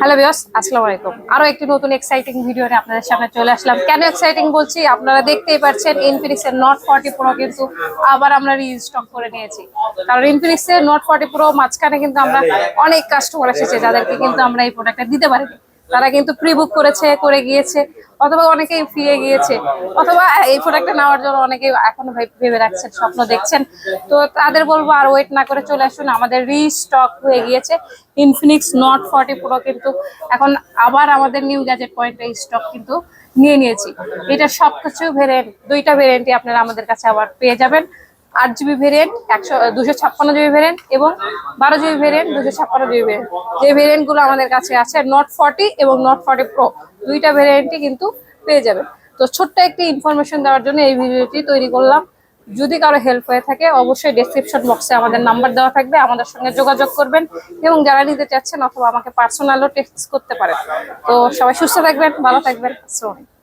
Hello viewers, আসসালামু আলাইকুম। আরো একটি নতুন এক্সাইটিং ভিডিও নিয়ে আপনাদের সামনে চলে আসলাম। কেন এক্সাইটিং বলছি, আপনারা দেখতেই পাচ্ছেন ইনফিনিক্স এর নোট 40 প্রো কিন্তু আবার আমরা রিস্টক করে নিয়েছি। কারণ ইনফিনিক্স এর নোট 40 প্রো মাঝখানে কিন্তু আমরা অনেক কাস্টমার এসেছে যাদেরকে কিন্তু আমরা এই প্রোডাক্টটা দিতে পারিনি। তারা কিন্তু প্রি বুক করে গিয়েছে, অথবা অনেকেই ফিরে গিয়েছে, অথবা এই প্রোডাক্টটা নেওয়ার জন্য অনেকেই এখনো ভেবে রাখছেন, স্বপ্ন দেখছেন। তো তাদের বলবো আর ওয়েট না করে চলে আসুন, আমাদের রিস্টক হয়ে গিয়েছে ইনফিনিক্স নোট 40 প্রো কিন্তু এখন আবার আমাদের নিউ গ্যাজেট পয়েন্টে স্টক কিন্তু নিয়ে নিয়েছি। এটা সবকিছু ভেরিয়েন্ট, দুইটা ভেরিয়েন্টই আপনারা আমাদের কাছে আবার পেয়ে যাবেন। 8GB ভেরিয়েন্ট, 256GB ভেরিয়েন্ট এবং 12GB ভেরিয়েন্ট, 256GB ভেরিয়েন্ট। যে ভেরিয়েন্টগুলো আমাদের কাছে আছে নোট 40 এবং নোট 40 প্রো, দুইটা ভেরিয়েন্টই কিন্তু পেয়ে যাবেন। তো ছোট্ট একটি ইনফরমেশন দেওয়ার জন্য এই ভিডিওটি তৈরি করলাম। যদি কারো হেল্প হয়ে থাকে অবশ্যই ডেসক্রিপশন বক্সে আমাদের নাম্বার দেওয়া থাকবে, আমাদের সঙ্গে যোগাযোগ করবেন এবং যারা নিতে চাচ্ছেন অথবা আমাকে পার্সোনালও টেক্সট করতে পারেন। তো সবাই সুস্থ থাকবেন, ভালো থাকবেন। আসসালামু আলাইকুম।